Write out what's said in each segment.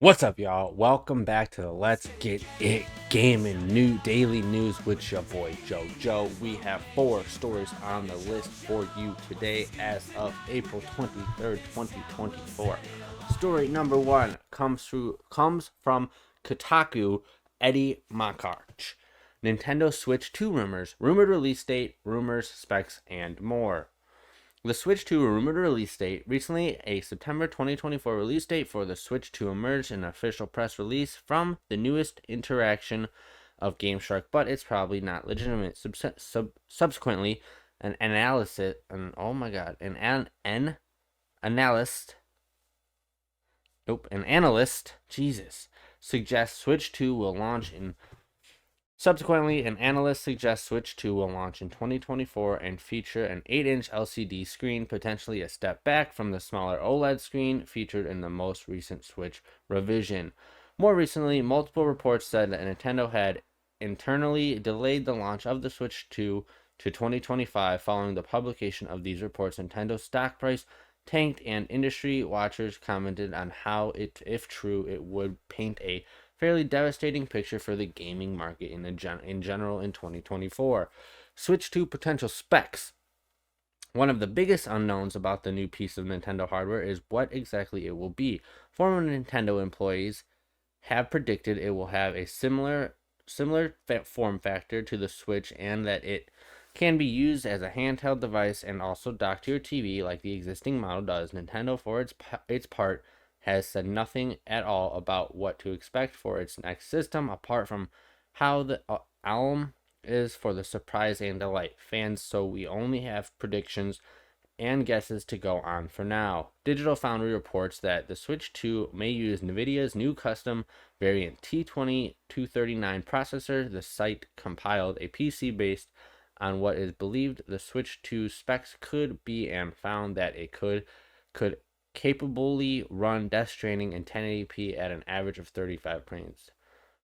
What's up, y'all? Welcome back to the Let's Get It Gaming new daily news with your boy Joe. We have 4 stories on the list for you today as of April 23rd, 2024. Story number 1 comes from Kotaku. Eddie Makarch. Nintendo Switch 2 rumors, rumored release date, rumors, specs, and more. The Switch 2 rumored release date. Recently, a September 2024 release date for the Switch 2 emerged in an official press release from the newest interaction of GameShark, but it's probably not legitimate. Subsequently, an analyst, suggests Switch 2 will launch in Subsequently, an analyst suggests Switch 2 will launch in 2024 and feature an 8-inch LCD screen, potentially a step back from the smaller OLED screen featured in the most recent Switch revision. More recently, multiple reports said that Nintendo had internally delayed the launch of the Switch 2 to 2025. Following the publication of these reports, Nintendo's stock price tanked, and industry watchers commented on how if true, it would paint a fairly devastating picture for the gaming market in general in 2024. Switch 2 potential specs. One of the biggest unknowns about the new piece of Nintendo hardware is what exactly it will be. Former Nintendo employees have predicted it will have a similar form factor to the Switch, and that it can be used as a handheld device and also dock to your TV like the existing model does. Nintendo, for its part, has said nothing at all about what to expect for its next system, apart from how the album is for the surprise and delight fans, so we only have predictions and guesses to go on for now. Digital Foundry reports that the Switch 2 may use NVIDIA's new custom variant T20-239 processor. The site compiled a PC based on what is believed the Switch 2 specs could be, and found that it could capably run Death Stranding in 1080p at an average of 35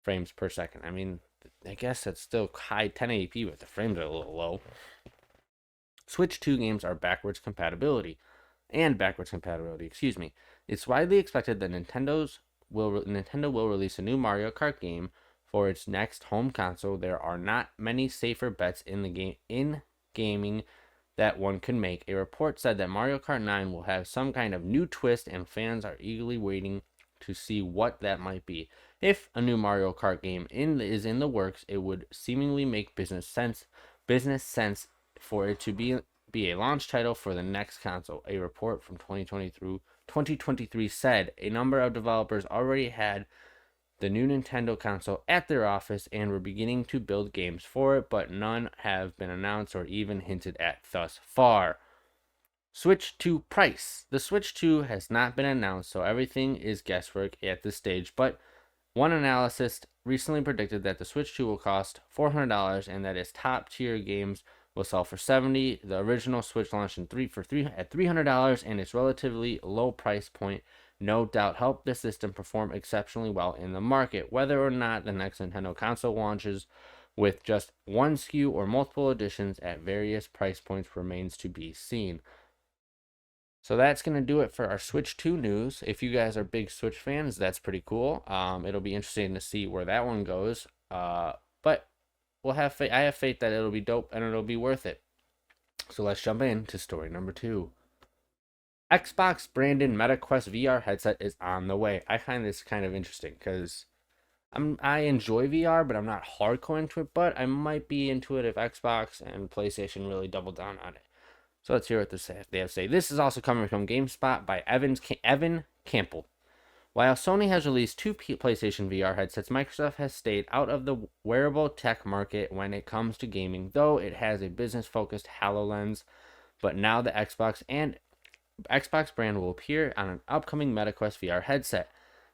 frames per second. I mean, I guess that's still high 1080p, but the frames are a little low. Switch 2 games are backwards compatibility. It's widely expected that Nintendo will release a new Mario Kart game for its next home console. There are not many safer bets in gaming that one can make. A report said that Mario Kart 9 will have some kind of new twist, and fans are eagerly waiting to see what that might be. If a new Mario Kart game is in the works, it would seemingly make business sense for it to be a launch title for the next console. A report from 2023 said a number of developers already had the new Nintendo console at their office and were beginning to build games for it, but none have been announced or even hinted at thus far. Switch 2 price. The Switch 2 has not been announced, so everything is guesswork at this stage, but one analyst recently predicted that the Switch 2 will cost $400 and that its top tier games will sell for $70. The original Switch launched at $300, and its relatively low price point no doubt helped the system perform exceptionally well in the market. Whether or not the next Nintendo console launches with just one SKU or multiple editions at various price points remains to be seen. So that's going to do it for our Switch 2 news. If you guys are big Switch fans, that's pretty cool. It'll be interesting to see where that one goes. But I have faith that it'll be dope and it'll be worth it. So let's jump into story number 2. Xbox branded MetaQuest VR headset is on the way. I find this kind of interesting because I enjoy VR, but I'm not hardcore into it. But I might be into it if Xbox and PlayStation really double down on it. So let's hear what they have to say. This is also coming from GameSpot by Evan Campbell. While Sony has released 2 PlayStation VR headsets, Microsoft has stayed out of the wearable tech market when it comes to gaming, though it has a business-focused HoloLens. But now the Xbox brand will appear on an upcoming MetaQuest VR headset.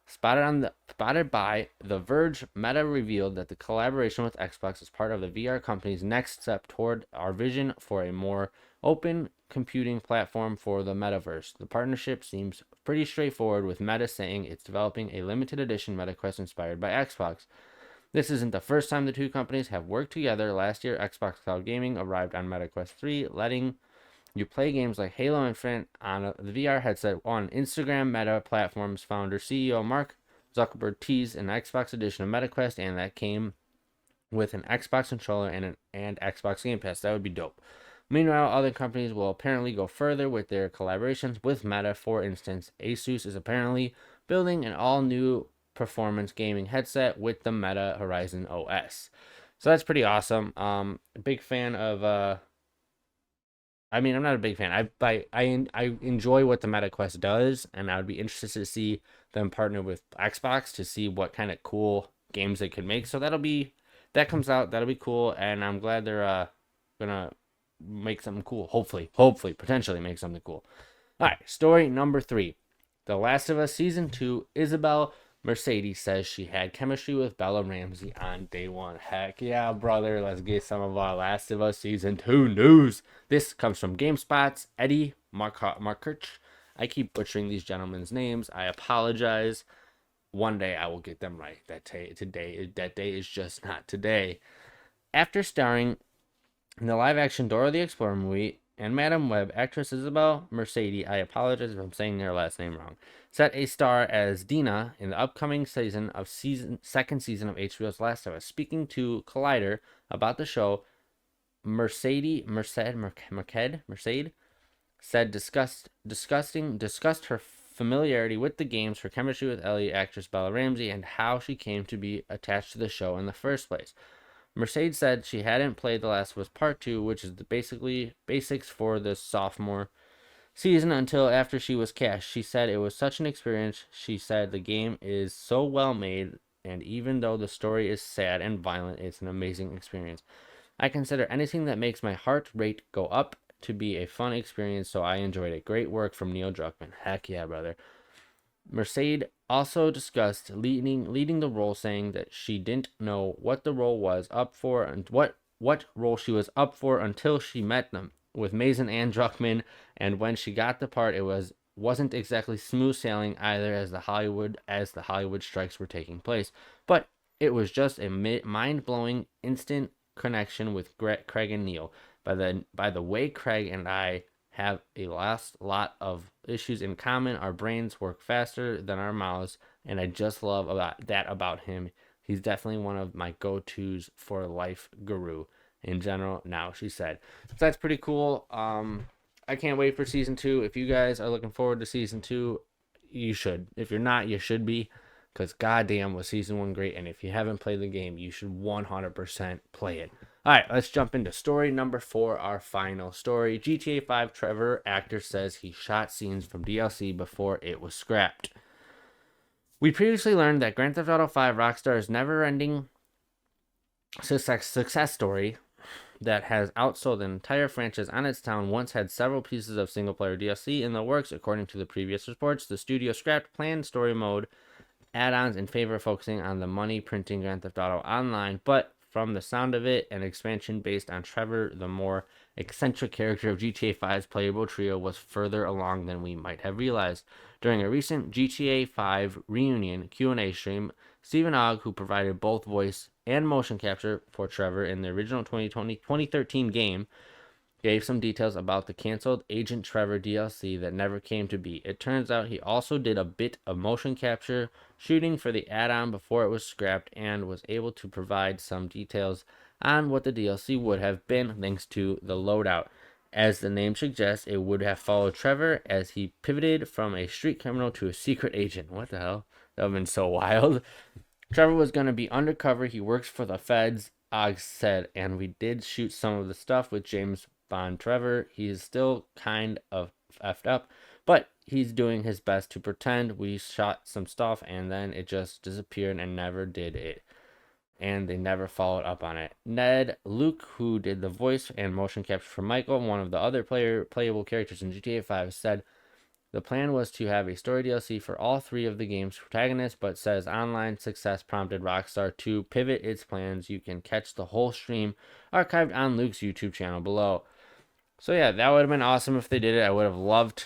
Spotted by The Verge, Meta revealed that the collaboration with Xbox is part of the VR company's next step toward our vision for a more open computing platform for the metaverse. The partnership seems pretty straightforward, with Meta saying it's developing a limited edition MetaQuest inspired by Xbox. This isn't the first time the two companies have worked together. Last year, Xbox Cloud Gaming arrived on MetaQuest 3, letting you play games like Halo Infinite on the VR headset. On Instagram, Meta Platforms founder CEO Mark Zuckerberg teased an Xbox edition of MetaQuest, and that came with an Xbox controller and Xbox Game Pass. That would be dope. Meanwhile, other companies will apparently go further with their collaborations with Meta. For instance, Asus is apparently building an all-new performance gaming headset with the Meta Horizon OS. So that's pretty awesome. Big fan of I'm not a big fan. I enjoy what the Meta Quest does, and I would be interested to see them partner with Xbox to see what kind of cool games they could make. So that comes out. That'll be cool, and I'm glad they're gonna make something cool. Hopefully, potentially make something cool. All right, story number 3. The Last of Us Season 2, Isabel Mercedes says she had chemistry with Bella Ramsey on day 1. Heck yeah, brother. Let's get some of our Last of Us Season 2 news. This comes from GameSpot's Eddie Markirch. I keep butchering these gentlemen's names. I apologize. One day I will get them right. That day is just not today. After starring in the live-action Dora the Explorer movie and Madam Web, actress Isabel Mercedes, I apologize if I'm saying her last name wrong, set a star as Dina in the upcoming second season of HBO's Last of Us. Speaking to Collider about the show, Mercedes said discussed her familiarity with the games, her chemistry with Ellie actress Bella Ramsey, and how she came to be attached to the show in the first place. Mercedes said she hadn't played The Last of Us Part 2, which is the basics for the sophomore season, until after she was cast. She said it was such an experience. She said the game is so well made, and even though the story is sad and violent, it's an amazing experience. I consider anything that makes my heart rate go up to be a fun experience, so I enjoyed it. Great work from Neil Druckmann. Heck yeah, brother. Mercedes also discussed leading the role, saying that she didn't know what the role was up for and what role she was up for until she met them with Mason and Druckmann, and when she got the part, wasn't exactly smooth sailing either, as the Hollywood strikes were taking place. But it was just a mind-blowing instant connection with Craig and Neil. By the way, Craig and I have a lot of issues in common. Our brains work faster than our mouths, and I just love about him. He's definitely one of my go-tos for life guru in general now, she said. So that's pretty cool. I can't wait for season 2. If you guys are looking forward to season 2, you should. If you're not, you should be, because goddamn was season 1 great, and if you haven't played the game, you should 100% play it. All right, let's jump into story number 4, our final story. GTA 5 Trevor, actor, says he shot scenes from DLC before it was scrapped. We previously learned that Grand Theft Auto 5 Rockstar's never-ending success story that has outsold an entire franchise on its town once had several pieces of single-player DLC in the works. According to the previous reports, the studio scrapped planned story mode add-ons in favor of focusing on the money-printing Grand Theft Auto Online, but from the sound of it, an expansion based on Trevor, the more eccentric character of GTA 5's playable trio, was further along than we might have realized. During a recent GTA 5 reunion Q&A stream, Stephen Ogg, who provided both voice and motion capture for Trevor in the original 2013 game, gave some details about the canceled Agent Trevor DLC that never came to be. It turns out he also did a bit of motion capture shooting for the add-on before it was scrapped, and was able to provide some details on what the DLC would have been thanks to the loadout. As the name suggests, it would have followed Trevor as he pivoted from a street criminal to a secret agent. What the hell? That would have been so wild. Trevor was going to be undercover. He works for the feds, Ogg said, and we did shoot some of the stuff with James Bond Trevor. He's still kind of effed up, but he's doing his best to pretend. We shot some stuff and then it just disappeared and never did it. And they never followed up on it. Ned Luke, who did the voice and motion capture for Michael, one of the other playable characters in GTA 5, said the plan was to have a story DLC for all 3 of the game's protagonists, but says online success prompted Rockstar to pivot its plans. You can catch the whole stream archived on Luke's YouTube channel below. So yeah, that would have been awesome if they did it. I would have loved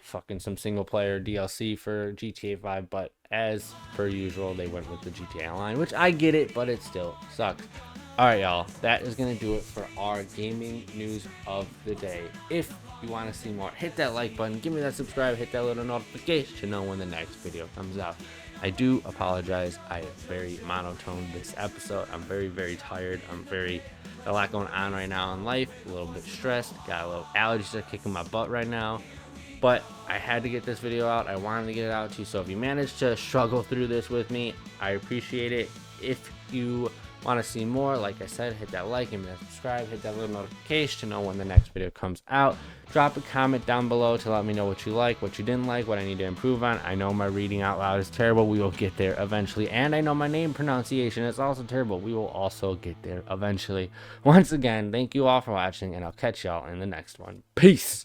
fucking some single player DLC for GTA 5, but as per usual, they went with the GTA Online, which I get it, but it still sucks. Alright, y'all, that is going to do it for our gaming news of the day. If you want to see more, hit that like button, give me that subscribe, hit that little notification to know when the next video comes out. I do apologize. I very monotone this episode. I'm very, very tired. A lot going on right now in life. A little bit stressed. Got a little allergies that are kicking my butt right now. But I had to get this video out. I wanted to get it out to you. So if you managed to struggle through this with me, I appreciate it. If you want to see more, like I said, hit that like, give me that subscribe, hit that little notification to know when the next video comes out. Drop a comment down below to let me know what you like, what you didn't like, what I need to improve on. I know my reading out loud is terrible. We will get there eventually. And I know my name pronunciation is also terrible. We will also get there eventually. Once again, thank you all for watching, and I'll catch y'all in the next one. Peace.